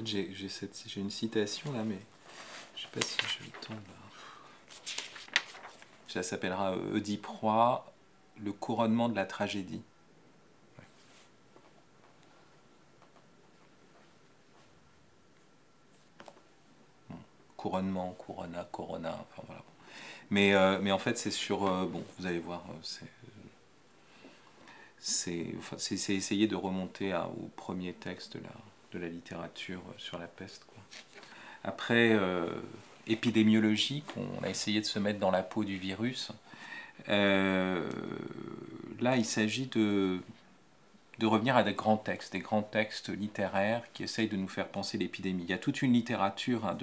fait, j'ai une citation là, mais je sais pas si je tombe. Ça s'appellera Oedipe Roi, le couronnement de la tragédie. Ouais. Bon, couronnement, corona, enfin voilà. Mais en fait, c'est sur. Bon, vous allez voir, c'est essayer de remonter au premier texte de la littérature sur la peste, quoi. Après, épidémiologique, on a essayé de se mettre dans la peau du virus. Là, il s'agit de revenir à des grands textes littéraires qui essayent de nous faire penser l'épidémie. Il y a toute une littérature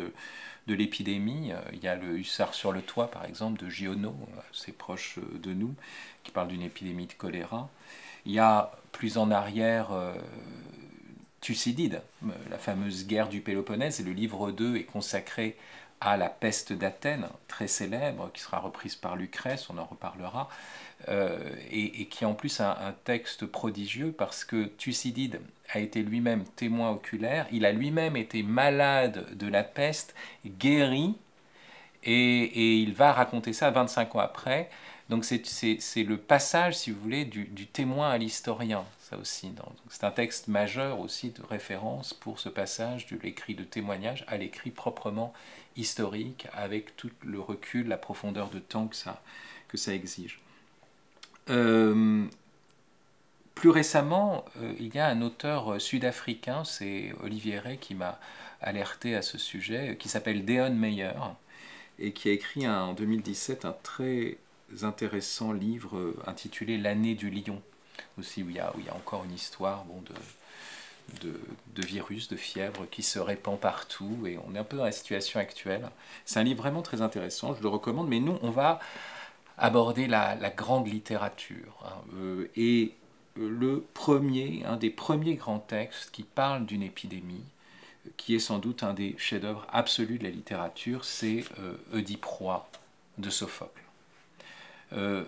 de l'épidémie. Il y a le Hussard sur le toit, par exemple, de Giono, assez proche de nous, qui parle d'une épidémie de choléra. Il y a plus en arrière Thucydide, la fameuse guerre du Péloponnèse, et le livre 2 est consacré à la peste d'Athènes, très célèbre, qui sera reprise par Lucrèce, on en reparlera, et qui est en plus un texte prodigieux parce que Thucydide a été lui-même témoin oculaire, il a lui-même été malade de la peste, guéri, et il va raconter ça 25 ans après. Donc c'est le passage, si vous voulez, du témoin à l'historien, ça aussi. C'est un texte majeur aussi de référence pour ce passage de l'écrit de témoignage à l'écrit proprement historique, avec tout le recul, la profondeur de temps que ça exige. Plus récemment, il y a un auteur sud-africain, c'est Olivier Rey qui m'a alerté à ce sujet, qui s'appelle Deon Meyer, et qui a écrit en 2017 un très intéressant livre intitulé L'année du lion, aussi où il y a encore une histoire de virus, de fièvre qui se répand partout, et on est un peu dans la situation actuelle. C'est un livre vraiment très intéressant, je le recommande, mais nous, on va aborder la grande littérature, hein, et un des premiers grands textes qui parle d'une épidémie, qui est sans doute un des chefs-d'œuvre absolus de la littérature, c'est Oedipe Roi de Sophocle.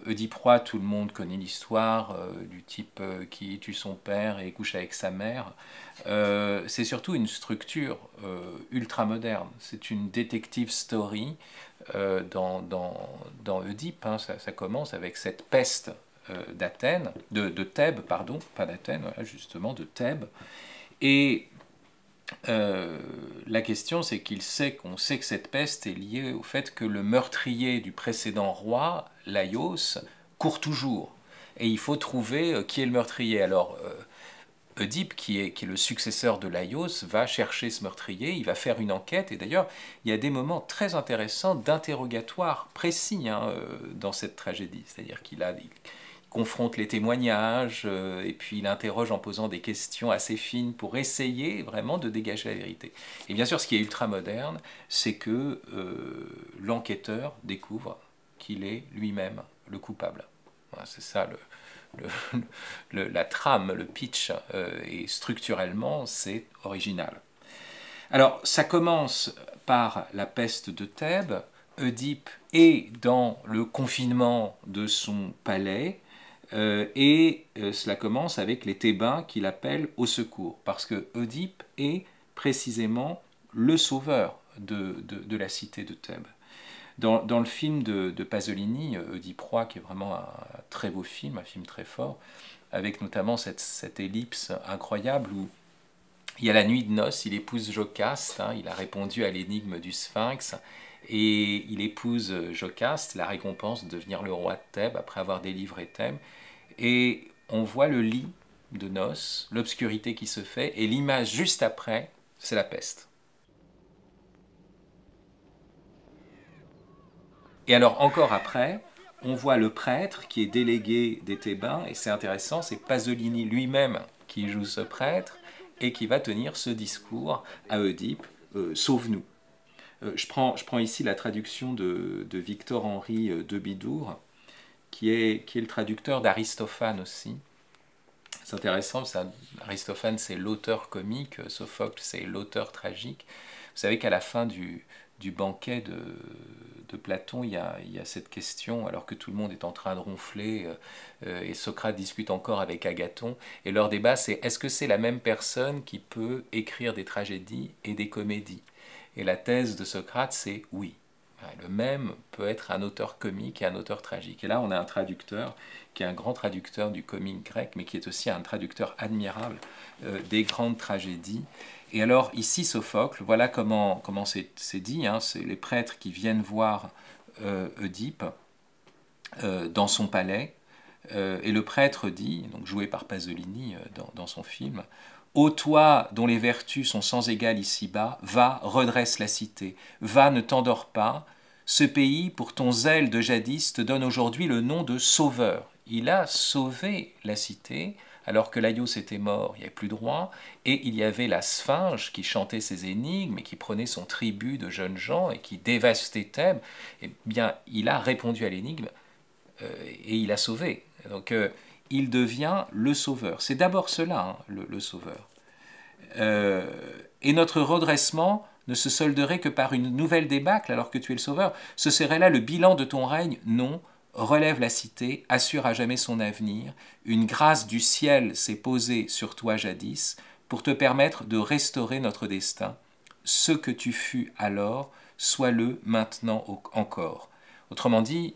Oedipe Roi, tout le monde connaît l'histoire du type qui tue son père et couche avec sa mère. C'est surtout une structure ultra moderne. C'est une detective story dans Oedipe. Hein, ça commence avec cette peste d'Athènes, de Thèbes, pardon, pas d'Athènes, voilà, justement, de Thèbes. Et la question, c'est qu'on sait que cette peste est liée au fait que le meurtrier du précédent roi, Laios, court toujours. Et il faut trouver qui est le meurtrier. Alors, Oedipe, qui est le successeur de Laios, va chercher ce meurtrier, il va faire une enquête, et d'ailleurs, il y a des moments très intéressants d'interrogatoire précis, hein, dans cette tragédie. C'est-à-dire qu'il confronte les témoignages, et puis il interroge en posant des questions assez fines pour essayer vraiment de dégager la vérité. Et bien sûr, ce qui est ultra moderne, c'est que l'enquêteur découvre qu'il est lui-même le coupable. Voilà, c'est ça la trame, le pitch, et structurellement, c'est original. Alors, ça commence par la peste de Thèbes. Oedipe est dans le confinement de son palais, et cela commence avec les Thébains qui l'appellent au secours, parce que Oedipe est précisément le sauveur de la cité de Thèbes. Dans le film de Pasolini, Oedipe Roi, qui est vraiment un très beau film, un film très fort, avec notamment cette ellipse incroyable où il y a la nuit de noces, il épouse Jocaste, hein, il a répondu à l'énigme du Sphinx, et il épouse Jocaste, la récompense de devenir le roi de Thèbes après avoir délivré Thèbes, et on voit le lit de noces, l'obscurité qui se fait, et l'image juste après, c'est la peste. Et alors encore après, on voit le prêtre qui est délégué des Thébains, et c'est intéressant, c'est Pasolini lui-même qui joue ce prêtre, et qui va tenir ce discours à Oedipe, sauve-nous. Je prends ici la traduction de Victor-Henri de Bidour, qui est le traducteur d'Aristophane aussi. C'est intéressant, Aristophane c'est l'auteur comique, Sophocle c'est l'auteur tragique. Vous savez qu'à la fin du du banquet de Platon, il y a cette question, alors que tout le monde est en train de ronfler, et Socrate discute encore avec Agathon, et leur débat c'est est-ce que c'est la même personne qui peut écrire des tragédies et des comédies? Et la thèse de Socrate c'est oui. Le même peut être un auteur comique et un auteur tragique. Et là, on a un traducteur qui est un grand traducteur du comique grec, mais qui est aussi un traducteur admirable des grandes tragédies. Et alors, ici, Sophocle, voilà comment c'est dit, hein, c'est les prêtres qui viennent voir Oedipe dans son palais, et le prêtre dit, donc joué par Pasolini dans son film, ô toi dont les vertus sont sans égal ici-bas, va, redresse la cité, va, ne t'endors pas, ce pays, pour ton zèle de jadis, te donne aujourd'hui le nom de sauveur. Il a sauvé la cité, alors que Laïos était mort, il n'y avait plus de roi, et il y avait la Sphinge qui chantait ses énigmes et qui prenait son tribut de jeunes gens et qui dévastait Thèbes. Eh bien, il a répondu à l'énigme et il a sauvé. Donc, il devient le sauveur. C'est d'abord cela, hein, le sauveur. Et notre redressement ne se solderait que par une nouvelle débâcle alors que tu es le sauveur. Ce serait là le bilan de ton règne? Non. Relève la cité, assure à jamais son avenir. Une grâce du ciel s'est posée sur toi jadis pour te permettre de restaurer notre destin. Ce que tu fus alors, sois-le maintenant encore. Autrement dit,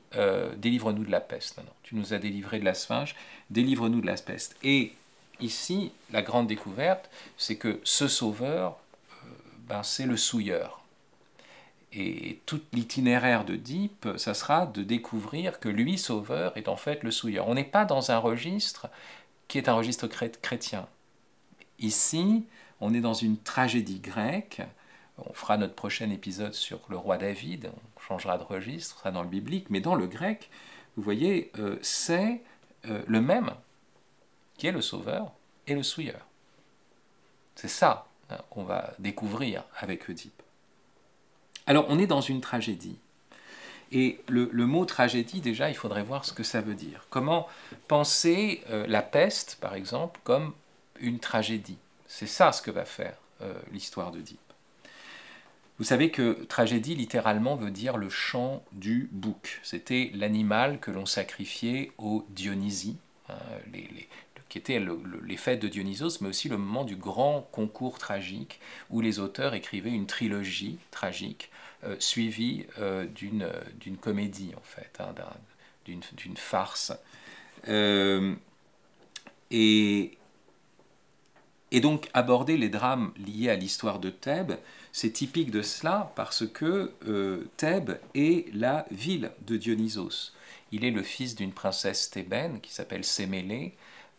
délivre-nous de la peste. Non, tu nous as délivrés de la Sphinge, délivre-nous de la peste. Et ici, la grande découverte, c'est que ce sauveur, c'est le souilleur. Et tout l'itinéraire d'Oedipe, ça sera de découvrir que lui, sauveur, est en fait le souilleur. On n'est pas dans un registre qui est un registre chrétien. Ici, on est dans une tragédie grecque. On fera notre prochain épisode sur le roi David, on changera de registre, ça sera dans le biblique, mais dans le grec, vous voyez, c'est le même qui est le sauveur et le souilleur. C'est ça hein, qu'on va découvrir avec Oedipe. Alors, on est dans une tragédie. Et le mot tragédie, déjà, il faudrait voir ce que ça veut dire. Comment penser la peste, par exemple, comme une tragédie? C'est ça ce que va faire l'histoire d'Oedipe. Vous savez que tragédie, littéralement, veut dire le chant du bouc. C'était l'animal que l'on sacrifiait aux Dionysies, hein, qui étaient les fêtes de Dionysos, mais aussi le moment du grand concours tragique, où les auteurs écrivaient une trilogie tragique, suivie d'une comédie, en fait, hein, d'une farce. Et donc, aborder les drames liés à l'histoire de Thèbes, c'est typique de cela parce que Thèbes est la ville de Dionysos. Il est le fils d'une princesse thébaine qui s'appelle Sémélé.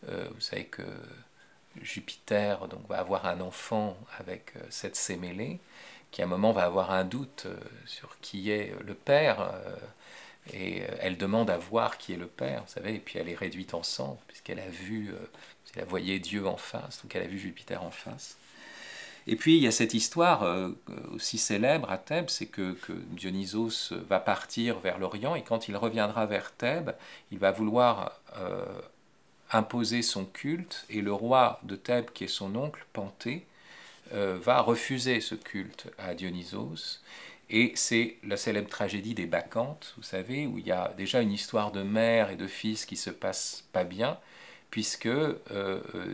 Vous savez que Jupiter donc, va avoir un enfant avec cette Sémélé, qui à un moment va avoir un doute sur qui est le père. Et elle demande à voir qui est le père, vous savez, et puis elle est réduite en sang, puisqu'elle a vu, elle voyait Dieu en face, donc elle a vu Jupiter en face. Et puis il y a cette histoire aussi célèbre à Thèbes, c'est que Dionysos va partir vers l'Orient, et quand il reviendra vers Thèbes, il va vouloir imposer son culte, et le roi de Thèbes, qui est son oncle, Panthée, va refuser ce culte à Dionysos. Et c'est la célèbre tragédie des Bacchantes, vous savez, où il y a déjà une histoire de mère et de fils qui se passe pas bien, puisque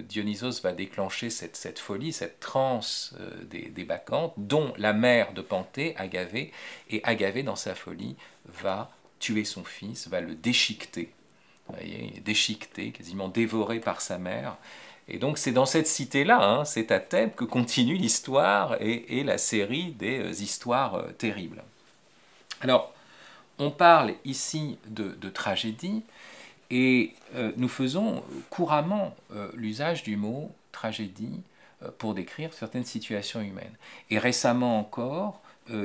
Dionysos va déclencher cette folie, cette transe des Bacchantes, dont la mère de Panthée, Agavée, et Agavée, dans sa folie, va tuer son fils, va le déchiqueter, vous voyez, il est déchiqueté, quasiment dévoré par sa mère. Et donc c'est dans cette cité-là, hein, c'est à Thèbes que continue l'histoire et la série des histoires terribles. Alors, on parle ici de tragédie, et nous faisons couramment l'usage du mot tragédie pour décrire certaines situations humaines. Et récemment encore,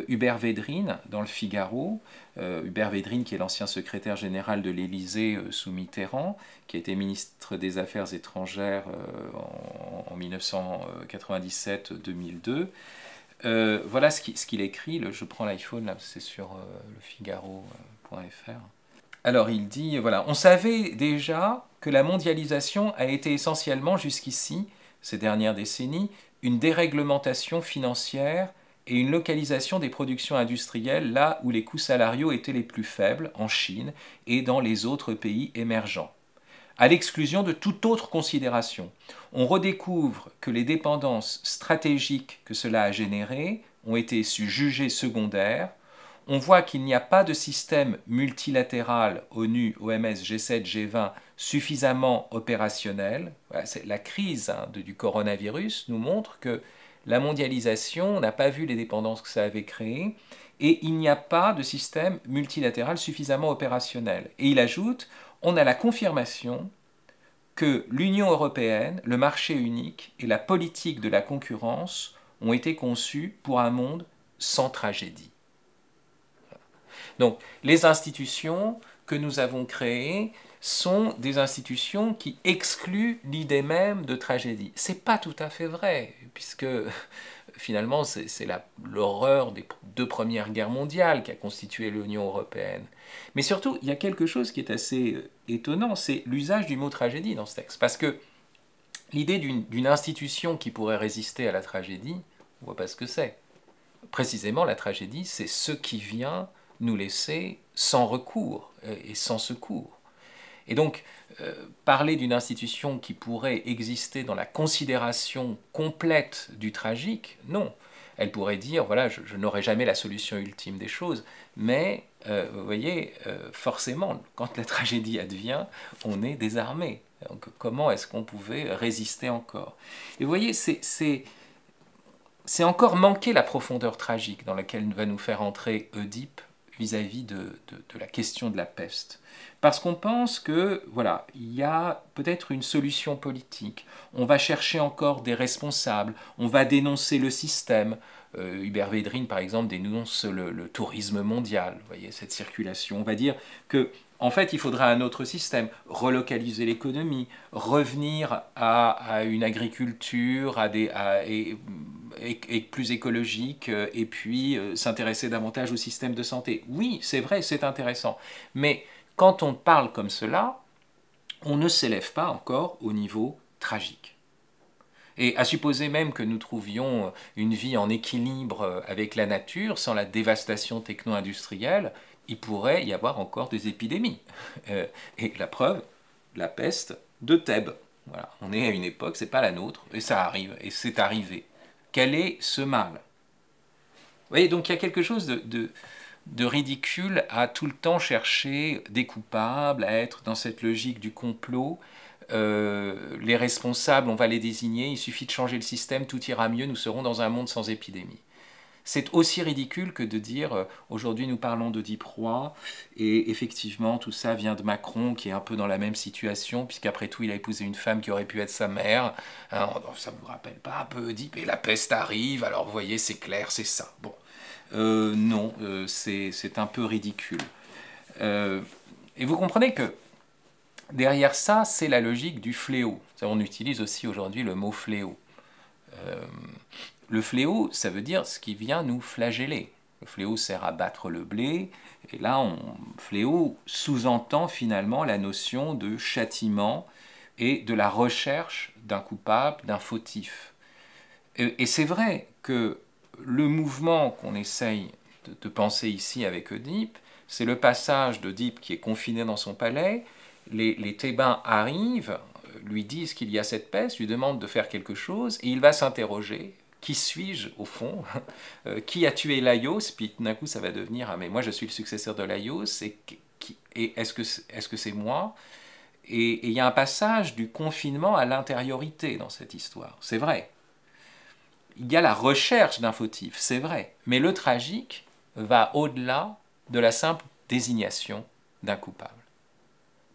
Hubert Védrine, dans le Figaro, Hubert Védrine qui est l'ancien secrétaire général de l'Élysée sous Mitterrand, qui a été ministre des Affaires étrangères en 1997-2002, voilà ce qu'il écrit, je prends l'iPhone, là c'est sur lefigaro.fr. Alors il dit, voilà, on savait déjà que la mondialisation a été essentiellement jusqu'ici, ces dernières décennies, une déréglementation financière et une localisation des productions industrielles là où les coûts salariaux étaient les plus faibles, en Chine et dans les autres pays émergents, à l'exclusion de toute autre considération. On redécouvre que les dépendances stratégiques que cela a générées ont été jugées secondaires. On voit qu'il n'y a pas de système multilatéral ONU, OMS, G7, G20 suffisamment opérationnel. Voilà, la crise du coronavirus nous montre que la mondialisation n'a pas vu les dépendances que ça avait créées et il n'y a pas de système multilatéral suffisamment opérationnel. Et il ajoute, on a la confirmation que l'Union européenne, le marché unique et la politique de la concurrence ont été conçus pour un monde sans tragédie. Donc, les institutions que nous avons créées sont des institutions qui excluent l'idée même de tragédie. Ce n'est pas tout à fait vrai, puisque finalement, c'est l'horreur des 2 premières guerres mondiales qui a constitué l'Union européenne. Mais surtout, il y a quelque chose qui est assez étonnant, c'est l'usage du mot tragédie dans ce texte. Parce que l'idée d'une institution qui pourrait résister à la tragédie, on ne voit pas ce que c'est. Précisément, la tragédie, c'est ce qui vient nous laisser sans recours et sans secours. Et donc, parler d'une institution qui pourrait exister dans la considération complète du tragique, non. Elle pourrait dire, voilà, je n'aurai jamais la solution ultime des choses, mais, vous voyez, forcément, quand la tragédie advient, on est désarmé. Donc, comment est-ce qu'on pouvait résister encore? Et vous voyez, c'est encore manquer la profondeur tragique dans laquelle va nous faire entrer Oedipe vis-à-vis de la question de la peste. Parce qu'on pense que, voilà, il y a peut-être une solution politique, on va chercher encore des responsables, on va dénoncer le système. Hubert Védrine, par exemple, dénonce le tourisme mondial, vous voyez, cette circulation. On va dire que, en fait, il faudra un autre système, relocaliser l'économie, revenir à une agriculture et plus écologique, et puis s'intéresser davantage au système de santé. Oui, c'est vrai, c'est intéressant. Mais quand on parle comme cela, on ne s'élève pas encore au niveau tragique. Et à supposer même que nous trouvions une vie en équilibre avec la nature, sans la dévastation techno-industrielle, il pourrait y avoir encore des épidémies. Et la preuve, la peste de Thèbes. Voilà. On est à une époque, c'est pas la nôtre, et ça arrive, et c'est arrivé. Quel est ce mal? Vous voyez, donc il y a quelque chose de ridicule à tout le temps chercher des coupables, à être dans cette logique du complot. Les responsables, on va les désigner, il suffit de changer le système, tout ira mieux, nous serons dans un monde sans épidémie. C'est aussi ridicule que de dire aujourd'hui nous parlons d'Oedipe Roi et effectivement tout ça vient de Macron qui est un peu dans la même situation puisqu'après tout il a épousé une femme qui aurait pu être sa mère. Hein, ça ne vous rappelle pas un peu Oedipe et la peste arrive, alors vous voyez c'est clair, c'est ça. Bon, non, c'est un peu ridicule. Et vous comprenez que derrière ça, c'est la logique du fléau. On utilise aussi aujourd'hui le mot fléau. Le fléau, ça veut dire ce qui vient nous flageller. Le fléau sert à battre le blé, et là, fléau sous-entend finalement la notion de châtiment et de la recherche d'un coupable, d'un fautif. Et c'est vrai que le mouvement qu'on essaye de penser ici avec Oedipe, c'est le passage d'Oedipe qui est confiné dans son palais. Les Thébains arrivent, lui disent qu'il y a cette peste, lui demandent de faire quelque chose, et il va s'interroger. Qui suis-je au fond? Qui a tué Laios? Puis tout d'un coup ça va devenir, ah mais moi je suis le successeur de Laios, et est-ce que c'est moi? Et il y a un passage du confinement à l'intériorité dans cette histoire, c'est vrai. Il y a la recherche d'un fautif, c'est vrai, mais le tragique va au-delà de la simple désignation d'un coupable.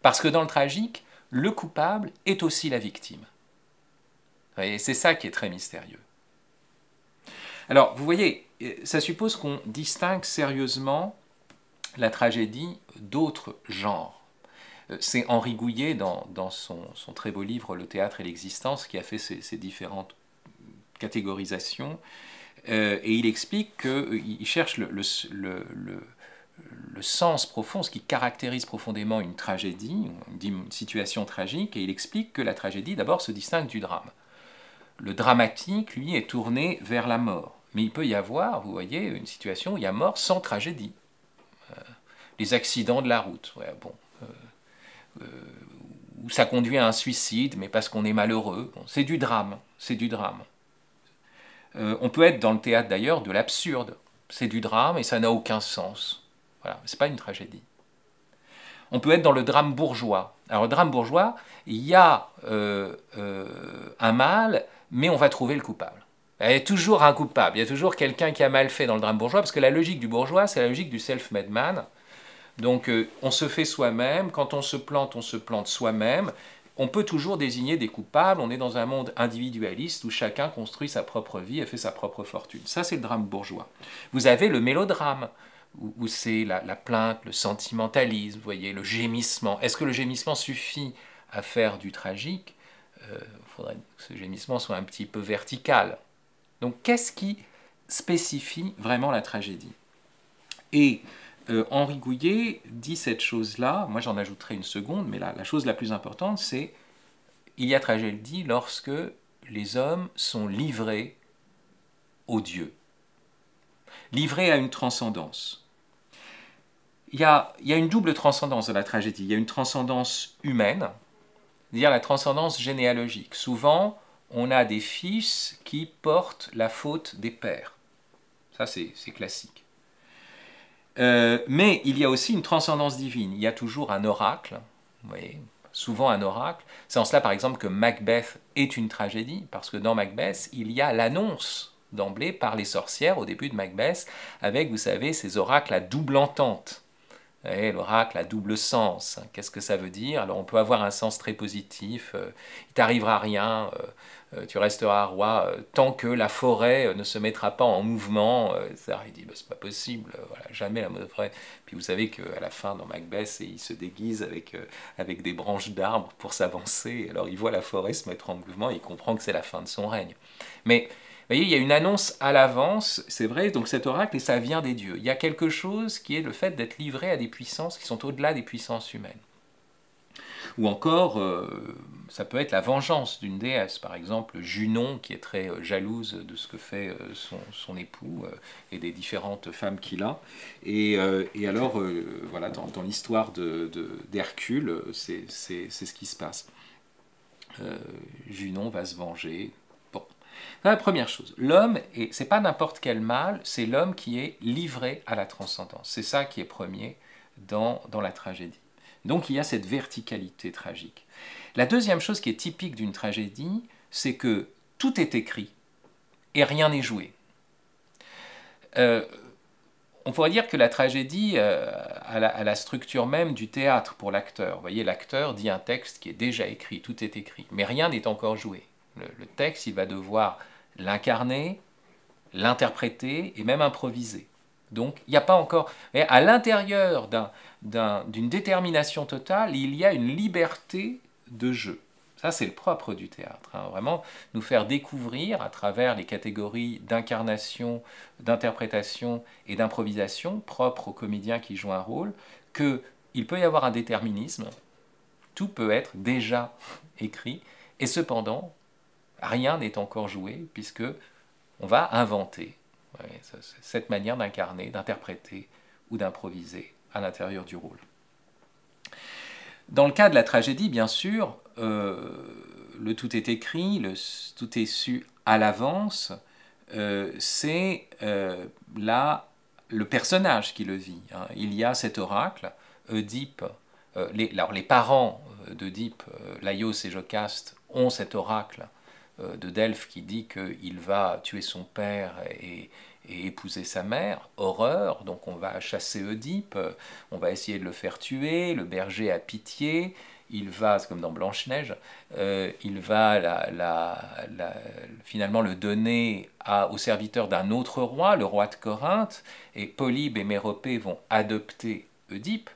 Parce que dans le tragique, le coupable est aussi la victime. Et c'est ça qui est très mystérieux. Alors, vous voyez, ça suppose qu'on distingue sérieusement la tragédie d'autres genres. C'est Henri Gouillet, dans son très beau livre « Le théâtre et l'existence », qui a fait ces différentes catégorisations, et il explique qu'il cherche le sens profond, ce qui caractérise profondément une tragédie, une situation tragique, et il explique que la tragédie, d'abord, se distingue du drame. Le dramatique, lui, est tourné vers la mort. Mais il peut y avoir, vous voyez, une situation où il y a mort sans tragédie. Les accidents de la route, ouais, bon, où ça conduit à un suicide, mais parce qu'on est malheureux. Bon, c'est du drame, c'est du drame. On peut être dans le théâtre d'ailleurs de l'absurde. C'est du drame et ça n'a aucun sens. Voilà, c'est pas une tragédie. On peut être dans le drame bourgeois. Alors le drame bourgeois, il y a un mal, mais on va trouver le coupable. Il y a toujours un coupable, il y a toujours quelqu'un qui a mal fait dans le drame bourgeois, parce que la logique du bourgeois, c'est la logique du self-made man. Donc on se fait soi-même, quand on se plante soi-même. On peut toujours désigner des coupables, on est dans un monde individualiste où chacun construit sa propre vie et fait sa propre fortune. Ça, c'est le drame bourgeois. Vous avez le mélodrame, où c'est la plainte, le sentimentalisme, vous voyez, le gémissement. Est-ce que le gémissement suffit à faire du tragique? Il faudrait que ce gémissement soit un petit peu vertical. Donc qu'est-ce qui spécifie vraiment la tragédie? Et Henri Gouillet dit cette chose-là, moi j'en ajouterai une seconde, mais la chose la plus importante, c'est il y a tragédie lorsque les hommes sont livrés aux dieux, livrés à une transcendance. Il y a une double transcendance dans la tragédie. Il y a une transcendance humaine, c'est-à-dire la transcendance généalogique. Souvent, on a des fils qui portent la faute des pères. Ça, c'est classique. Mais il y a aussi une transcendance divine. Il y a toujours un oracle, vous voyez, souvent un oracle. C'est en cela, par exemple, que Macbeth est une tragédie, parce que dans Macbeth, il y a l'annonce d'emblée par les sorcières au début de Macbeth, avec, vous savez, ces oracles à double entente. L'oracle a double sens. Qu'est-ce que ça veut dire? Alors on peut avoir un sens très positif. Il t'arrivera rien, tu resteras roi tant que la forêt ne se mettra pas en mouvement. Ça, il dit, bah, c'est pas possible, voilà, jamais la forêt. Puis vous savez qu'à la fin, dans Macbeth, il se déguise avec des branches d'arbres pour s'avancer. Alors il voit la forêt se mettre en mouvement et il comprend que c'est la fin de son règne. Mais vous voyez, il y a une annonce à l'avance, c'est vrai, donc cet oracle, et ça vient des dieux. Il y a quelque chose qui est le fait d'être livré à des puissances qui sont au-delà des puissances humaines. Ou encore, ça peut être la vengeance d'une déesse, par exemple Junon, qui est très jalouse de ce que fait son époux et des différentes femmes qu'il a. Et alors, voilà, dans l'histoire d'Hercule, c'est ce qui se passe. Junon va se venger. La première chose, l'homme, et c'est pas n'importe quel mal, c'est l'homme qui est livré à la transcendance. C'est ça qui est premier dans la tragédie. Donc il y a cette verticalité tragique. La deuxième chose qui est typique d'une tragédie, c'est que tout est écrit et rien n'est joué. On pourrait dire que la tragédie a la structure même du théâtre pour l'acteur. Vous voyez, l'acteur dit un texte qui est déjà écrit, tout est écrit, mais rien n'est encore joué. Le texte, il va devoir l'incarner, l'interpréter et même improviser. Donc, il n'y a pas encore... Mais à l'intérieur d'une détermination totale, il y a une liberté de jeu. Ça, c'est le propre du théâtre. Hein. Vraiment, nous faire découvrir à travers les catégories d'incarnation, d'interprétation et d'improvisation propres aux comédiens qui jouent un rôle, qu'il peut y avoir un déterminisme, tout peut être déjà écrit, et cependant, rien n'est encore joué, puisque on va inventer cette manière d'incarner, d'interpréter ou d'improviser à l'intérieur du rôle. Dans le cas de la tragédie, bien sûr, le tout est écrit, tout est su à l'avance, c'est là le personnage qui le vit. Hein. Il y a cet oracle, Oedipe, les parents d'Oedipe, Laios et Jocaste, ont cet oracle de Delphes qui dit qu'il va tuer son père et épouser sa mère, horreur, donc on va chasser Oedipe, on va essayer de le faire tuer, le berger a pitié, il va, c'est comme dans Blanche-Neige, il va finalement le donner au serviteur d'un autre roi, le roi de Corinthe, et Polybe et Méropée vont adopter Oedipe.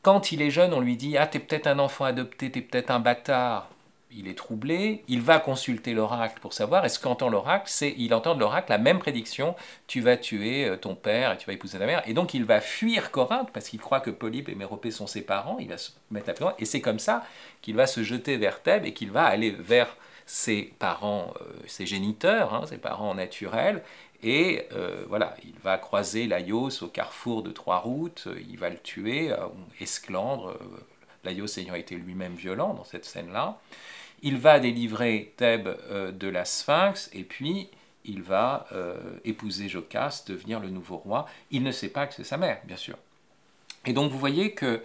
Quand il est jeune, on lui dit « Ah, t'es peut-être un enfant adopté, t'es peut-être un bâtard », il est troublé, il va consulter l'oracle pour savoir, et ce qu'entend l'oracle, il entend de l'oracle la même prédiction, tu vas tuer ton père et tu vas épouser ta mère, et donc il va fuir Corinthe, parce qu'il croit que Polybe et Méropée sont ses parents, il va se mettre à pleurer, et c'est comme ça qu'il va se jeter vers Thèbes, et qu'il va aller vers ses parents, ses géniteurs, hein, ses parents naturels, Et voilà, il va croiser Laios au carrefour de 3 routes, il va le tuer, Esclandre, Laios ayant été lui-même violent dans cette scène-là. Il va délivrer Thèbes de la Sphinx, et puis il va épouser Jocaste, devenir le nouveau roi. Il ne sait pas que c'est sa mère, bien sûr. Et donc vous voyez que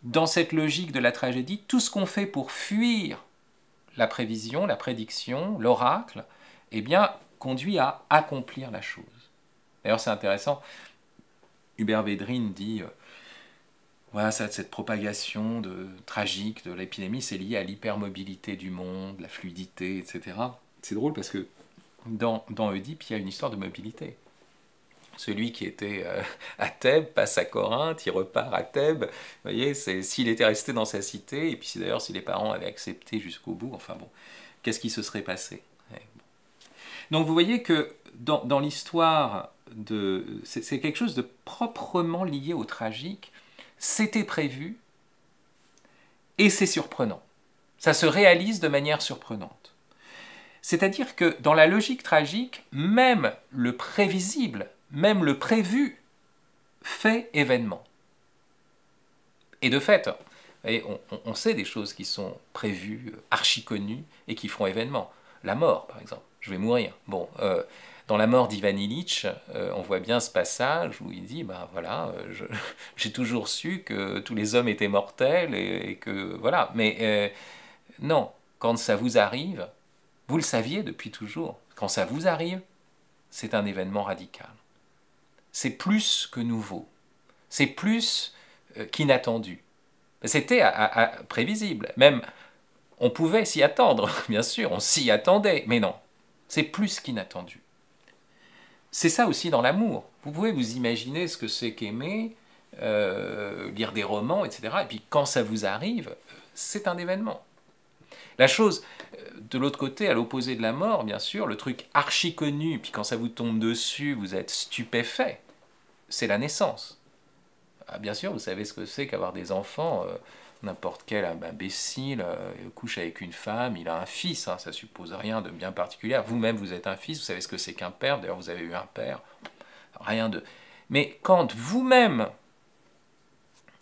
dans cette logique de la tragédie, tout ce qu'on fait pour fuir la prévision, la prédiction, l'oracle, eh bien, conduit à accomplir la chose. D'ailleurs, c'est intéressant, Hubert Védrine dit voilà, cette propagation tragique de l'épidémie, c'est lié à l'hypermobilité du monde, la fluidité, etc. C'est drôle parce que dans Oedipe, il y a une histoire de mobilité. Celui qui était à Thèbes passe à Corinthe, il repart à Thèbes. Vous voyez, s'il était resté dans sa cité, et puis d'ailleurs si les parents avaient accepté jusqu'au bout, enfin bon, qu'est-ce qui se serait passé? Ouais. Donc vous voyez que dans l'histoire, c'est quelque chose de proprement lié au tragique. C'était prévu, et c'est surprenant. Ça se réalise de manière surprenante. C'est-à-dire que dans la logique tragique, même le prévisible, même le prévu, fait événement. Et de fait, on sait des choses qui sont prévues, archi-connues, et qui feront événement. La mort, par exemple. Je vais mourir. Bon, dans La mort d'Ivan Ilitch, on voit bien ce passage où il dit, ben voilà, j'ai toujours su que tous les hommes étaient mortels, et que, voilà. Mais non, quand ça vous arrive, vous le saviez depuis toujours, quand ça vous arrive, c'est un événement radical. C'est plus que nouveau. C'est plus qu'inattendu. C'était prévisible. Même, on pouvait s'y attendre, bien sûr, on s'y attendait, mais non. C'est plus qu'inattendu. C'est ça aussi dans l'amour. Vous pouvez vous imaginer ce que c'est qu'aimer, lire des romans, etc. Et puis quand ça vous arrive, c'est un événement. La chose, de l'autre côté, à l'opposé de la mort, bien sûr, le truc archi connu, puis quand ça vous tombe dessus, vous êtes stupéfait, c'est la naissance. Ah, bien sûr, vous savez ce que c'est qu'avoir des enfants. N'importe quel imbécile couche avec une femme, il a un fils, hein, ça suppose rien de bien particulier. Vous-même, vous êtes un fils, vous savez ce que c'est qu'un père, d'ailleurs vous avez eu un père, rien de... Mais quand vous-même,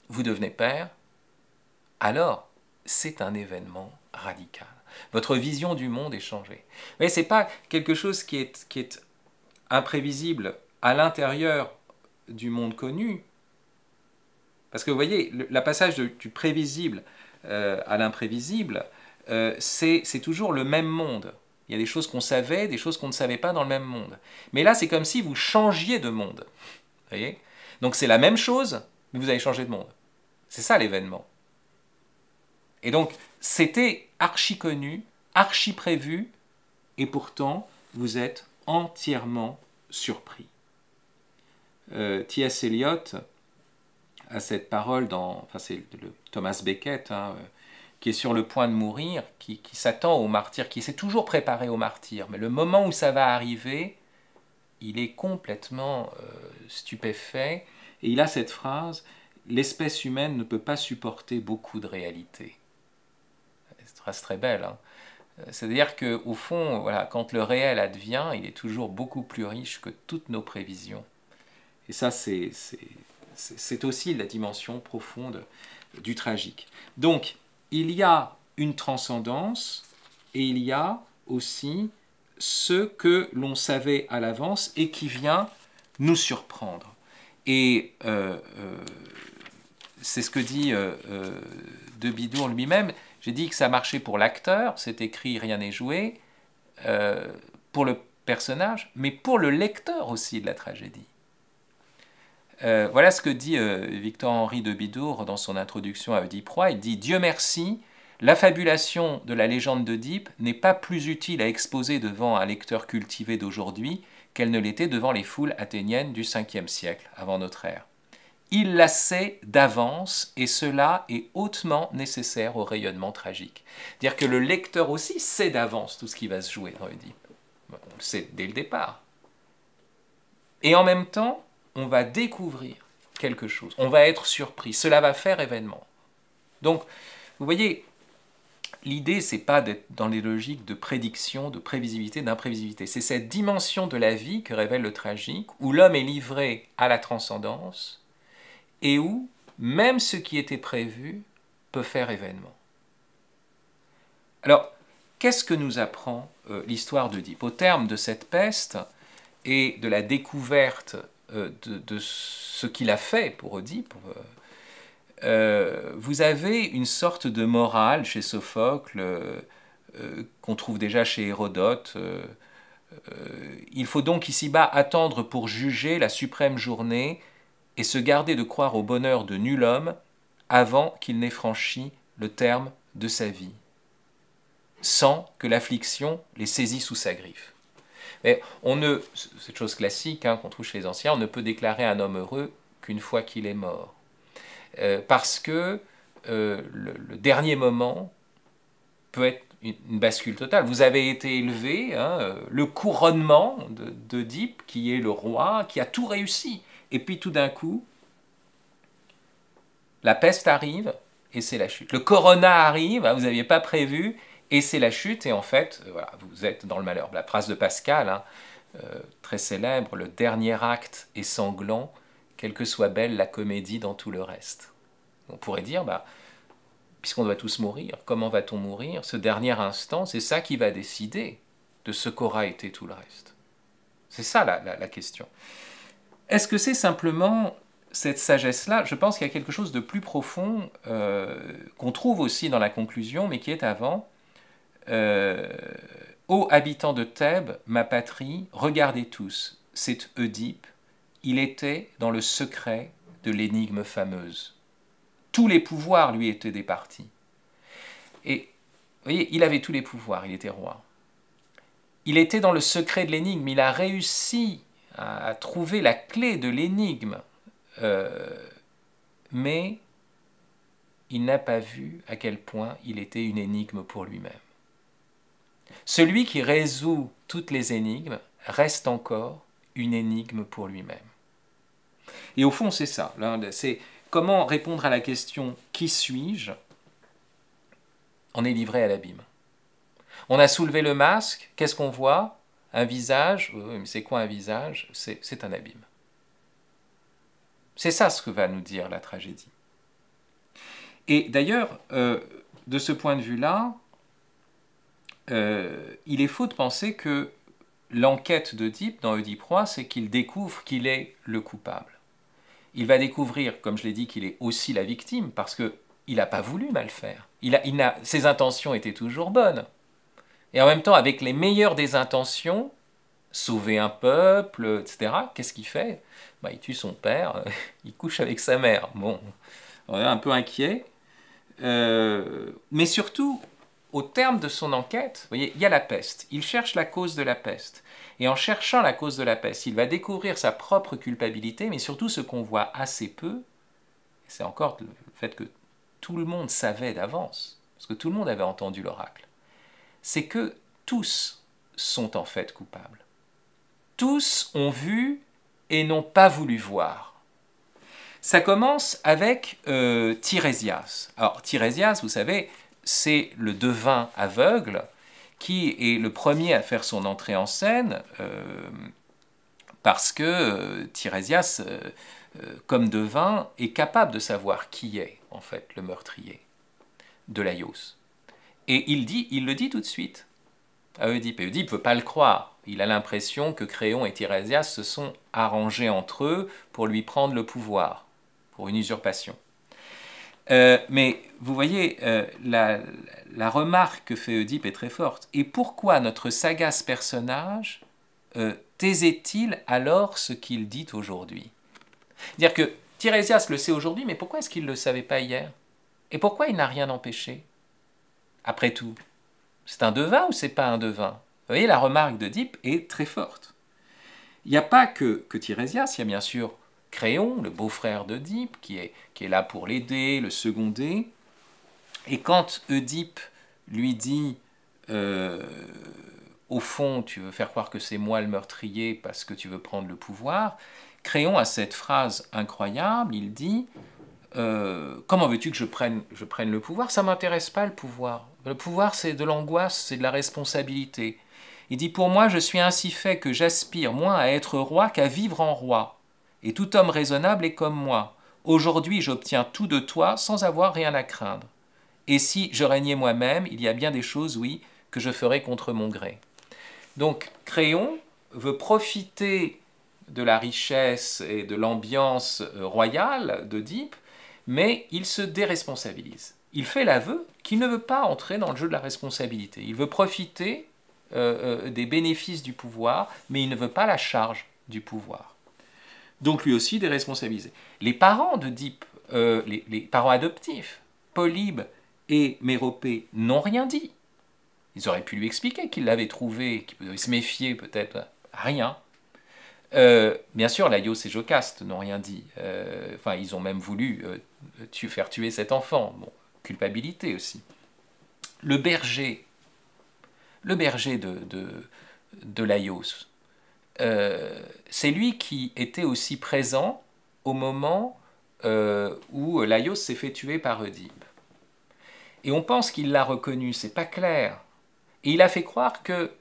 vous devenez père, alors c'est un événement radical. Votre vision du monde est changée. Mais ce n'est pas quelque chose qui est imprévisible à l'intérieur du monde connu. Parce que vous voyez, le passage du prévisible à l'imprévisible, c'est toujours le même monde. Il y a des choses qu'on savait, des choses qu'on ne savait pas dans le même monde. Mais là, c'est comme si vous changiez de monde. Vous voyez? Donc c'est la même chose, mais vous avez changé de monde. C'est ça l'événement. Et donc, c'était archi connu, archi prévu, et pourtant, vous êtes entièrement surpris. T.S. Eliot a cette parole enfin c'est Thomas Becket, hein, qui est sur le point de mourir, qui s'attend au martyr, qui s'est toujours préparé au martyr, mais le moment où ça va arriver, il est complètement stupéfait, et il a cette phrase « L'espèce humaine ne peut pas supporter beaucoup de réalité ». C'est une phrase très belle, hein. C'est-à-dire qu'au fond, voilà, quand le réel advient, il est toujours beaucoup plus riche que toutes nos prévisions. Et ça, c'est aussi la dimension profonde du tragique. Donc, il y a une transcendance et il y a aussi ce que l'on savait à l'avance et qui vient nous surprendre. Et c'est ce que dit de Bidour lui-même. J'ai dit que ça marchait pour l'acteur, c'est écrit, rien n'est joué, pour le personnage, mais pour le lecteur aussi de la tragédie. Voilà ce que dit Victor-Henri de Bidour dans son introduction à Oedipe Roi. Il dit « Dieu merci, l'affabulation de la légende d'Oedipe n'est pas plus utile à exposer devant un lecteur cultivé d'aujourd'hui qu'elle ne l'était devant les foules athéniennes du 5e siècle avant notre ère. Il la sait d'avance et cela est hautement nécessaire au rayonnement tragique. » C'est-à-dire que le lecteur aussi sait d'avance tout ce qui va se jouer dans Oedipe. On le sait dès le départ. Et en même temps, on va découvrir quelque chose, on va être surpris, cela va faire événement. Donc, vous voyez, l'idée, c'est pas d'être dans les logiques de prédiction, de prévisibilité, d'imprévisibilité. C'est cette dimension de la vie que révèle le tragique, où l'homme est livré à la transcendance et où même ce qui était prévu peut faire événement. Alors, qu'est-ce que nous apprend l'histoire d'Œdipe? Au terme de cette peste et de la découverte de ce qu'il a fait pour Oedipe, vous avez une sorte de morale chez Sophocle qu'on trouve déjà chez Hérodote. Il faut donc ici-bas attendre pour juger la suprême journée et se garder de croire au bonheur de nul homme avant qu'il n'ait franchi le terme de sa vie, sans que l'affliction les saisisse sous sa griffe. Mais cette chose classique qu'on trouve chez les anciens, on ne peut déclarer un homme heureux qu'une fois qu'il est mort. Parce que le dernier moment peut être une bascule totale. Vous avez été élevé, le couronnement d'Œdipe, qui est le roi, qui a tout réussi. Et puis tout d'un coup, la peste arrive et c'est la chute. Le corona arrive, vous n'aviez pas prévu, et c'est la chute. Et en fait, voilà, vous êtes dans le malheur. La phrase de Pascal, très célèbre, le dernier acte est sanglant, quelle que soit belle la comédie dans tout le reste. On pourrait dire, puisqu'on doit tous mourir, comment va-t-on mourir? Ce dernier instant, c'est ça qui va décider de ce qu'aura été tout le reste. C'est ça la question. Est-ce que c'est simplement cette sagesse-là? Je pense qu'il y a quelque chose de plus profond qu'on trouve aussi dans la conclusion, mais qui est avant. Ô habitants de Thèbes, ma patrie, regardez tous, c'est Œdipe, il était dans le secret de l'énigme fameuse. Tous les pouvoirs lui étaient départis. Et vous voyez, il avait tous les pouvoirs, il était roi. Il était dans le secret de l'énigme, il a réussi à trouver la clé de l'énigme, mais il n'a pas vu à quel point il était une énigme pour lui-même. Celui qui résout toutes les énigmes reste encore une énigme pour lui-même. Et au fond, c'est ça. C'est comment répondre à la question « Qui suis-je » On est livré à l'abîme. On a soulevé le masque, qu'est-ce qu'on voit? Un visage. Mais c'est quoi un visage? C'est un abîme. C'est ça ce que va nous dire la tragédie. Et d'ailleurs, de ce point de vue-là, il est faux de penser que l'enquête d'Œdipe dans Œdipe Roi, c'est qu'il découvre qu'il est le coupable. Il va découvrir, comme je l'ai dit, qu'il est aussi la victime, parce qu'il n'a pas voulu mal faire. Ses intentions étaient toujours bonnes. Et en même temps, avec les meilleures des intentions, sauver un peuple, etc., qu'est-ce qu'il fait? Il tue son père, il couche avec sa mère. Bon, on est un peu inquiet. Mais surtout, au terme de son enquête, vous voyez, il y a la peste. Il cherche la cause de la peste. Et en cherchant la cause de la peste, il va découvrir sa propre culpabilité, mais surtout ce qu'on voit assez peu, c'est encore le fait que tout le monde savait d'avance, parce que tout le monde avait entendu l'oracle, c'est que tous sont en fait coupables. Tous ont vu et n'ont pas voulu voir. Ça commence avec Tirésias. Alors Tirésias, vous savez, c'est le devin aveugle qui est le premier à faire son entrée en scène parce que Tirésias, comme devin, est capable de savoir qui est en fait le meurtrier de Laïos. Et il le dit tout de suite à Œdipe. Et Œdipe ne veut pas le croire. Il a l'impression que Créon et Tirésias se sont arrangés entre eux pour lui prendre le pouvoir, pour une usurpation. Mais vous voyez, la remarque que fait Œdipe est très forte. Et pourquoi notre sagace personnage taisait-il alors ce qu'il dit aujourd'hui? C'est-à-dire que Tirésias le sait aujourd'hui, mais pourquoi est-ce qu'il ne le savait pas hier? Et pourquoi il n'a rien empêché? Après tout, c'est un devin ou c'est pas un devin? Vous voyez, la remarque d'Œdipe est très forte. Il n'y a pas que Tirésias, il y a bien sûr Créon, le beau-frère d'Œdipe, qui est là pour l'aider, le seconder. Et quand Œdipe lui dit au fond, tu veux faire croire que c'est moi le meurtrier parce que tu veux prendre le pouvoir, Créon a cette phrase incroyable, il dit comment veux-tu que je prenne le pouvoir? Ça ne m'intéresse pas le pouvoir. Le pouvoir, c'est de l'angoisse, c'est de la responsabilité. Il dit, pour moi, je suis ainsi fait que j'aspire moins à être roi qu'à vivre en roi. Et tout homme raisonnable est comme moi. Aujourd'hui, j'obtiens tout de toi sans avoir rien à craindre. Et si je régnais moi-même, il y a bien des choses, oui, que je ferais contre mon gré. Donc, Créon veut profiter de la richesse et de l'ambiance royale d'Oedipe, mais il se déresponsabilise. Il fait l'aveu qu'il ne veut pas entrer dans le jeu de la responsabilité. Il veut profiter des bénéfices du pouvoir, mais il ne veut pas la charge du pouvoir. Donc lui aussi déresponsabilisé. Les parents d'Oedipe, les parents adoptifs, Polybe et Méropée, n'ont rien dit. Ils auraient pu lui expliquer qu'il l'avait trouvé, qu'il devait se méfier peut-être. Rien. Bien sûr, Laios et Jocaste n'ont rien dit. Enfin, ils ont même voulu faire tuer cet enfant. Bon, culpabilité aussi. Le berger de Laios, c'est lui qui était aussi présent au moment où Laios s'est fait tuer par Oedipe. Et on pense qu'il l'a reconnu, c'est pas clair. Et il a fait croire que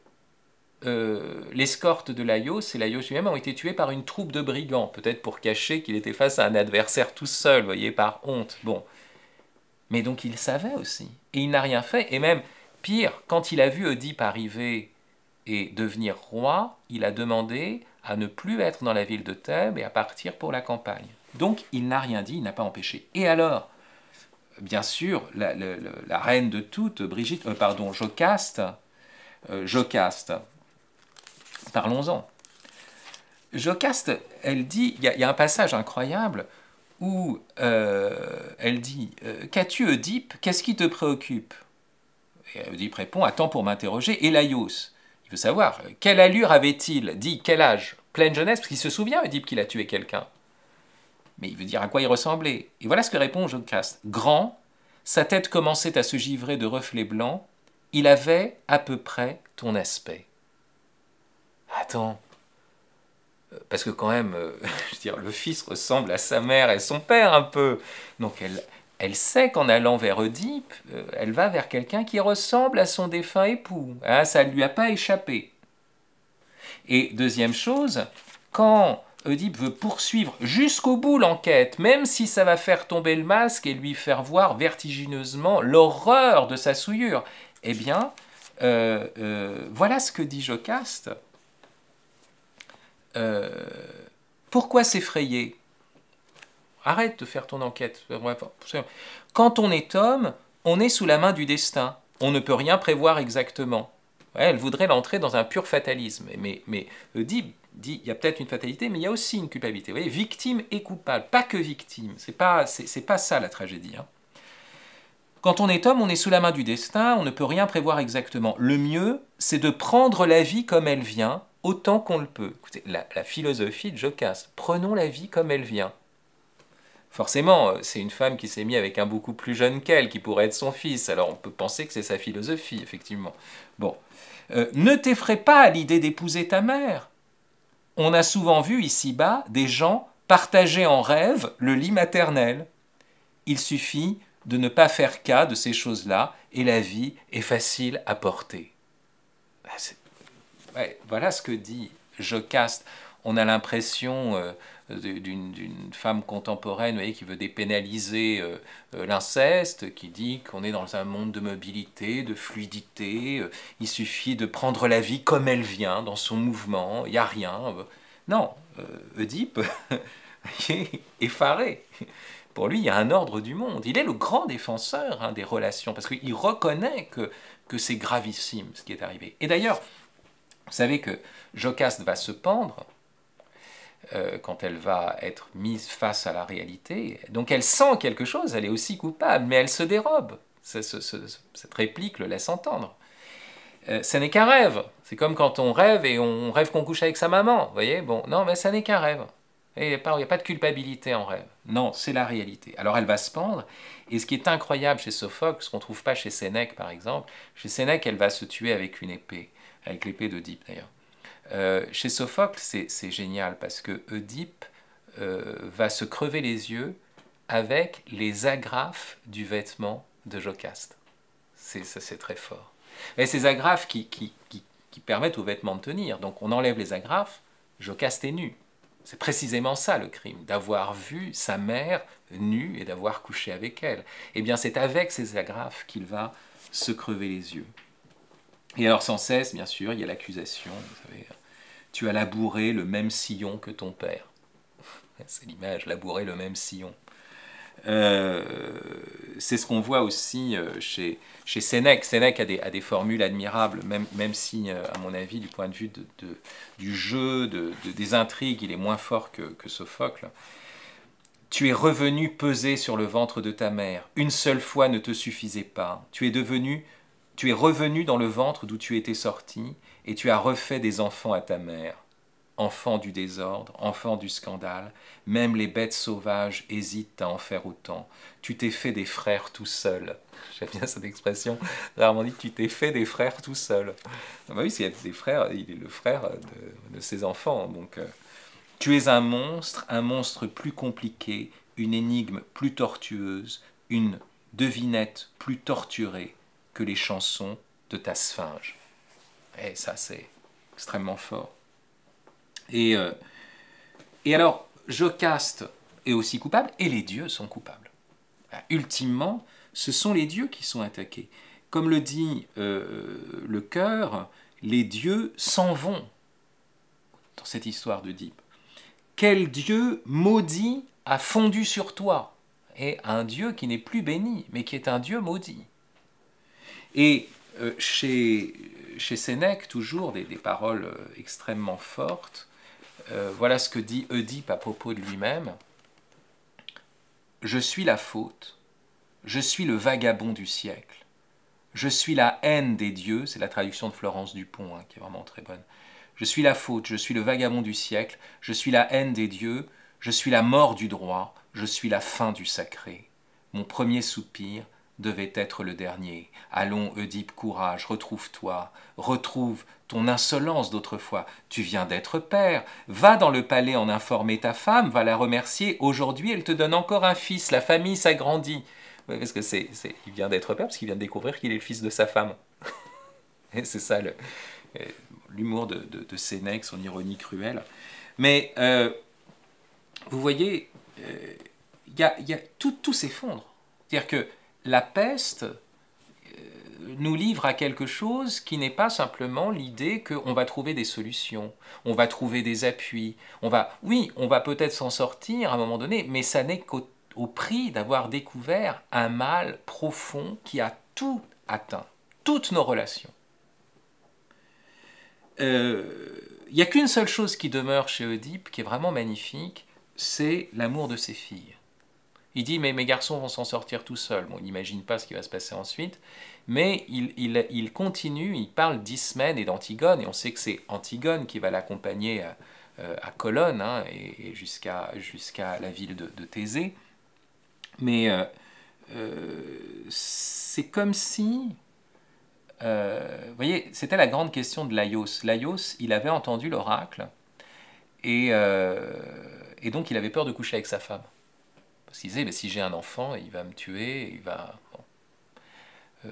l'escorte de Laios et Laios lui-même ont été tués par une troupe de brigands, peut-être pour cacher qu'il était face à un adversaire tout seul, voyez, par honte. Bon. Mais donc il savait aussi. Et il n'a rien fait. Et même, pire, quand il a vu Oedipe arriver et devenir roi, il a demandé à ne plus être dans la ville de Thèbes et à partir pour la campagne. Donc il n'a rien dit, il n'a pas empêché. Et alors, bien sûr, la reine de toutes, Jocaste, parlons-en. Jocaste, elle dit, il y a un passage incroyable où elle dit qu'as-tu, Oedipe? Qu'est-ce qui te préoccupe? Et Oedipe répond, attends pour m'interroger. Et Laios, il veut savoir, quelle allure avait-il? Dit, quel âge? Pleine jeunesse, parce qu'il se souvient, Oedipe, qu'il a tué quelqu'un. Mais il veut dire à quoi il ressemblait. Et voilà ce que répond Jocaste. Grand, sa tête commençait à se givrer de reflets blancs, il avait à peu près ton aspect. Attends, parce que quand même, je veux dire, le fils ressemble à sa mère et son père un peu. Donc elle sait qu'en allant vers Oedipe, elle va vers quelqu'un qui ressemble à son défunt époux. Hein, ça ne lui a pas échappé. Et deuxième chose, quand Oedipe veut poursuivre jusqu'au bout l'enquête, même si ça va faire tomber le masque et lui faire voir vertigineusement l'horreur de sa souillure, eh bien, voilà ce que dit Jocaste. Pourquoi s'effrayer? Arrête de faire ton enquête. Quand on est homme, on est sous la main du destin. On ne peut rien prévoir exactement. Ouais, elle voudrait l'entrer dans un pur fatalisme. Mais Oedipe dit il y a peut-être une fatalité, mais il y a aussi une culpabilité. Vous voyez, victime et coupable, pas que victime. C'est pas ça la tragédie. Hein. Quand on est homme, on est sous la main du destin, on ne peut rien prévoir exactement. Le mieux, c'est de prendre la vie comme elle vient, autant qu'on le peut. Écoutez, la philosophie de Jocaste, prenons la vie comme elle vient. Forcément, c'est une femme qui s'est mise avec un beaucoup plus jeune qu'elle, qui pourrait être son fils, alors on peut penser que c'est sa philosophie, effectivement. Bon. Ne t'effraie pas à l'idée d'épouser ta mère. On a souvent vu ici-bas des gens partager en rêve le lit maternel. Il suffit de ne pas faire cas de ces choses-là et la vie est facile à porter. Ouais, voilà ce que dit Jocaste. On a l'impression d'une femme contemporaine, vous voyez, qui veut dépénaliser l'inceste, qui dit qu'on est dans un monde de mobilité, de fluidité, il suffit de prendre la vie comme elle vient, dans son mouvement, il n'y a rien. Non, Oedipe est effaré. Pour lui, il y a un ordre du monde. Il est le grand défenseur hein, des relations, parce qu'il reconnaît que c'est gravissime ce qui est arrivé. Et d'ailleurs, vous savez que Jocaste va se pendre quand elle va être mise face à la réalité. Donc elle sent quelque chose, elle est aussi coupable, mais elle se dérobe. Cette réplique le laisse entendre. Ce n'est qu'un rêve. C'est comme quand on rêve et on rêve qu'on couche avec sa maman. Vous voyez, bon, non, mais ça n'est qu'un rêve. Il n'y a pas de culpabilité en rêve. Non, c'est la réalité. Alors elle va se pendre, et ce qui est incroyable chez Sophocle, ce qu'on ne trouve pas chez Sénèque par exemple, chez Sénèque elle va se tuer avec une épée, avec l'épée d'Oedipe d'ailleurs. Chez Sophocle c'est génial parce que Oedipe va se crever les yeux avec les agrafes du vêtement de Jocaste. Ça, c'est très fort. Et ces agrafes qui permettent aux vêtements de tenir. Donc on enlève les agrafes, Jocaste est nu. C'est précisément ça le crime, d'avoir vu sa mère nue et d'avoir couché avec elle. Eh bien c'est avec ces agrafes qu'il va se crever les yeux. Et alors sans cesse, bien sûr, il y a l'accusation, vous savez, tu as labouré le même sillon que ton père. C'est l'image, labourer le même sillon. C'est ce qu'on voit aussi chez Sénèque. Sénèque a des formules admirables, même si, à mon avis, du point de vue du jeu, des intrigues, il est moins fort que Sophocle. Tu es revenu peser sur le ventre de ta mère. Une seule fois ne te suffisait pas. Tu es revenu dans le ventre d'où tu étais sorti, et tu as refait des enfants à ta mère. Enfant du désordre, enfant du scandale, même les bêtes sauvages hésitent à en faire autant. Tu t'es fait des frères tout seul. J'aime bien cette expression, rarement dit, tu t'es fait des frères tout seul. Ah bah oui, s'il y a des frères, il est le frère de ses enfants. Donc, tu es un monstre plus compliqué, une énigme plus tortueuse, une devinette plus torturée que les chansons de ta sphinge. Et ça, c'est extrêmement fort. Et alors, Jocaste est aussi coupable, et les dieux sont coupables. Ultimement, ce sont les dieux qui sont attaqués. Comme le dit le chœur, les dieux s'en vont dans cette histoire d'Œdipe. Quel dieu maudit a fondu sur toi? Et un dieu qui n'est plus béni, mais qui est un dieu maudit. Et chez Sénèque, toujours des paroles extrêmement fortes. Voilà ce que dit Œdipe à propos de lui-même. Je suis la faute, je suis le vagabond du siècle, je suis la haine des dieux, c'est la traduction de Florence Dupont, hein, qui est vraiment très bonne. Je suis la faute, je suis le vagabond du siècle, je suis la haine des dieux, je suis la mort du droit, je suis la fin du sacré. Mon premier soupir devait être le dernier. Allons, Œdipe, courage, retrouve-toi, retrouve ton insolence d'autrefois. Tu viens d'être père, va dans le palais en informer ta femme, va la remercier. Aujourd'hui, elle te donne encore un fils, la famille s'agrandit. Oui, parce que il vient d'être père, parce qu'il vient de découvrir qu'il est le fils de sa femme. Et c'est ça l'humour de Sénèque, son ironie cruelle. Mais vous voyez, tout s'effondre. C'est-à-dire que la peste nous livre à quelque chose qui n'est pas simplement l'idée qu'on va trouver des solutions, on va trouver des appuis, on va peut-être s'en sortir à un moment donné, mais ça n'est qu'au prix d'avoir découvert un mal profond qui a tout atteint, toutes nos relations. Il n'y a qu'une seule chose qui demeure chez Œdipe, qui est vraiment magnifique, c'est l'amour de ses filles. Il dit, mais mes garçons vont s'en sortir tout seuls. Bon, il n'imagine pas ce qui va se passer ensuite, mais il continue, il parle d'Ismène et d'Antigone, et on sait que c'est Antigone qui va l'accompagner à Colonne, hein, et jusqu'à la ville de Thésée. Mais c'est comme si... vous voyez, c'était la grande question de Laios. Laios, il avait entendu l'oracle, et donc il avait peur de coucher avec sa femme. Parce qu'il disait, mais si j'ai un enfant, il va me tuer, il va... Bon.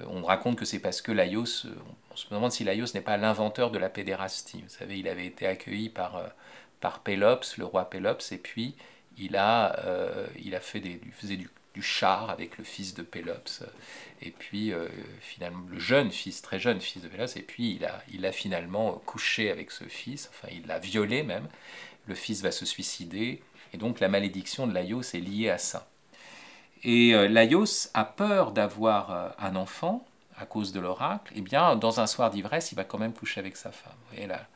On raconte que c'est parce que Laios, on se demande si Laios n'est pas l'inventeur de la pédérastie. Vous savez, il avait été accueilli par Pélops, le roi Pélops, et puis il faisait du char avec le fils de Pélops, et puis finalement le très jeune fils de Pélops, et puis il a finalement couché avec ce fils, enfin il l'a violé même, le fils va se suicider, et donc la malédiction de Laios est liée à ça. Et Laios a peur d'avoir un enfant à cause de l'oracle, et bien dans un soir d'ivresse, il va quand même coucher avec sa femme. Et là,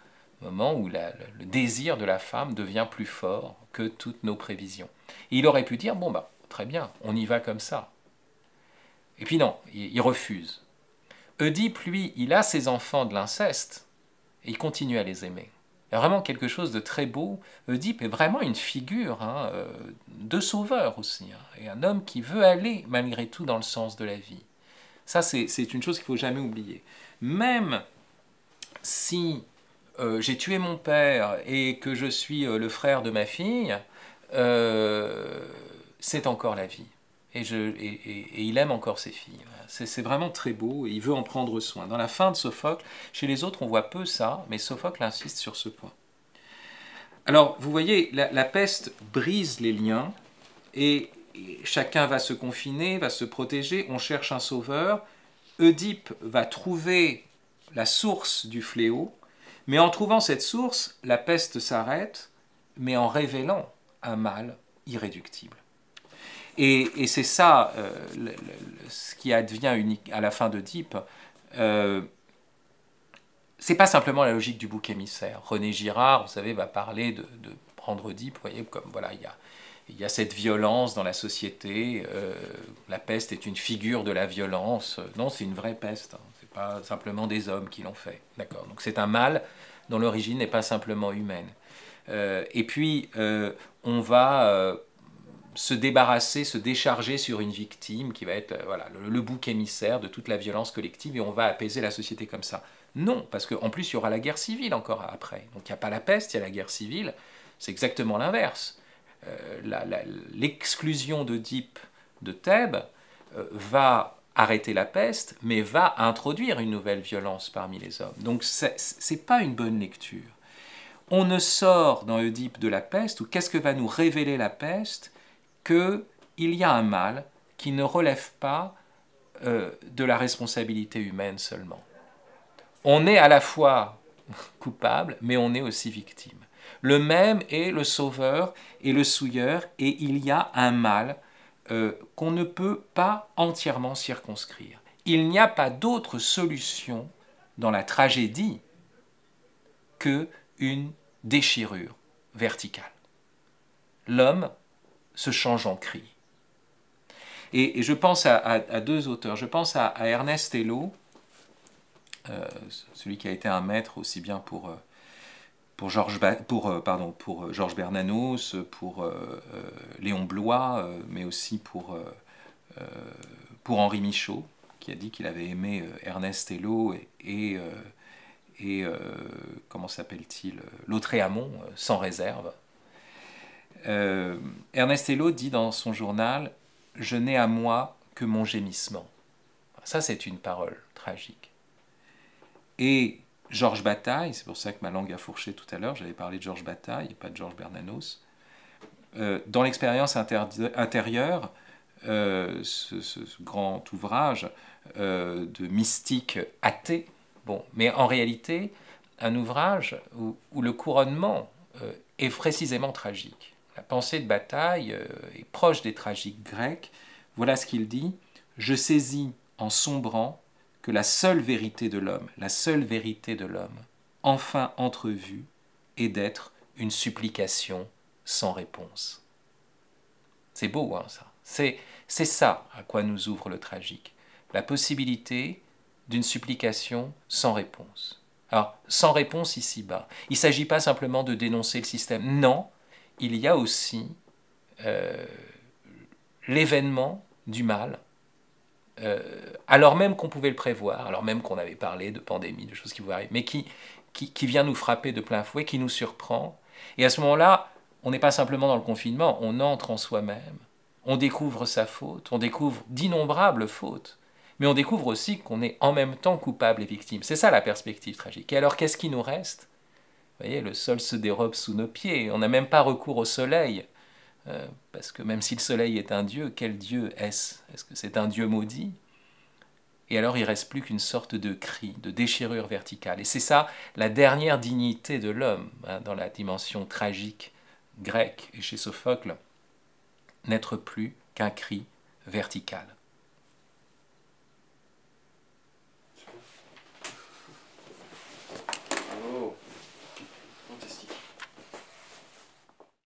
le moment où le désir de la femme devient plus fort que toutes nos prévisions. Et il aurait pu dire, bon bah, très bien, on y va comme ça. Et puis non, il refuse. Œdipe, lui, il a ses enfants de l'inceste, et il continue à les aimer. Il y a vraiment quelque chose de très beau. Œdipe est vraiment une figure de sauveur aussi, hein, et un homme qui veut aller malgré tout dans le sens de la vie. Ça, c'est une chose qu'il ne faut jamais oublier. Même si j'ai tué mon père et que je suis le frère de ma fille, c'est encore la vie. et il aime encore ses filles. C'est vraiment très beau, et il veut en prendre soin. Dans la fin de Sophocle, chez les autres on voit peu ça, mais Sophocle insiste sur ce point. Alors, vous voyez, la peste brise les liens, et chacun va se confiner, va se protéger, on cherche un sauveur. Oedipe va trouver la source du fléau, mais en trouvant cette source, la peste s'arrête, mais en révélant un mal irréductible. Et c'est ça ce qui advient unique à la fin d'Oedipe. C'est pas simplement la logique du bouc émissaire. René Girard, vous savez, va parler de prendre Oedipe. Vous voyez, comme voilà, il y a cette violence dans la société. La peste est une figure de la violence. Non, c'est une vraie peste. Hein. C'est pas simplement des hommes qui l'ont fait. D'accord. Donc c'est un mal dont l'origine n'est pas simplement humaine. Et puis on va se débarrasser, se décharger sur une victime qui va être voilà, le bouc émissaire de toute la violence collective, et on va apaiser la société comme ça. Non, parce qu'en plus il y aura la guerre civile encore après. Donc il n'y a pas la peste, il y a la guerre civile. C'est exactement l'inverse. L'exclusion d'Oedipe de Thèbes va arrêter la peste, mais va introduire une nouvelle violence parmi les hommes. Donc c'est pas une bonne lecture. On ne sort dans Oedipe de la peste, ou qu'est-ce que va nous révéler la peste? Qu'il y a un mal qui ne relève pas de la responsabilité humaine seulement. On est à la fois coupable, mais on est aussi victime. Le même est le sauveur et le souilleur, et il y a un mal qu'on ne peut pas entièrement circonscrire. Il n'y a pas d'autre solution dans la tragédie qu'une déchirure verticale. L'homme se change en cri. Et je pense à deux auteurs. Je pense à Ernest Hello, celui qui a été un maître aussi bien pour Georges Bernanos, pour Léon Bloy, mais aussi pour Henri Michaud, qui a dit qu'il avait aimé Ernest Hello et comment s'appelle-t-il, Lautréamont, sans réserve. Ernest Hello dit dans son journal « Je n'ai à moi que mon gémissement ». Ça, c'est une parole tragique. Et Georges Bataille, c'est pour ça que ma langue a fourché tout à l'heure, j'avais parlé de Georges Bataille et pas de Georges Bernanos, dans l'expérience intérieure, ce grand ouvrage de mystique athée, bon, mais en réalité, un ouvrage où le couronnement est précisément tragique. La pensée de Bataille est proche des tragiques grecs. Voilà ce qu'il dit. « Je saisis en sombrant que la seule vérité de l'homme, enfin entrevue, est d'être une supplication sans réponse. » C'est beau, hein, ça. C'est ça à quoi nous ouvre le tragique. La possibilité d'une supplication sans réponse. Alors, sans réponse ici-bas. Il ne s'agit pas simplement de dénoncer le système. Non, il y a aussi l'événement du mal, alors même qu'on pouvait le prévoir, alors même qu'on avait parlé de pandémie, de choses qui pouvaient arriver, mais qui vient nous frapper de plein fouet, qui nous surprend. Et à ce moment-là, on n'est pas simplement dans le confinement, on entre en soi-même, on découvre sa faute, on découvre d'innombrables fautes, mais on découvre aussi qu'on est en même temps coupable et victime. C'est ça la perspective tragique. Et alors, qu'est-ce qui nous reste? Vous voyez, le sol se dérobe sous nos pieds, on n'a même pas recours au soleil, parce que même si le soleil est un dieu, quel dieu est-ce? Est-ce que c'est un dieu maudit? Et alors il ne reste plus qu'une sorte de cri, de déchirure verticale. Et c'est ça la dernière dignité de l'homme, hein, dans la dimension tragique grecque et chez Sophocle, n'être plus qu'un cri vertical.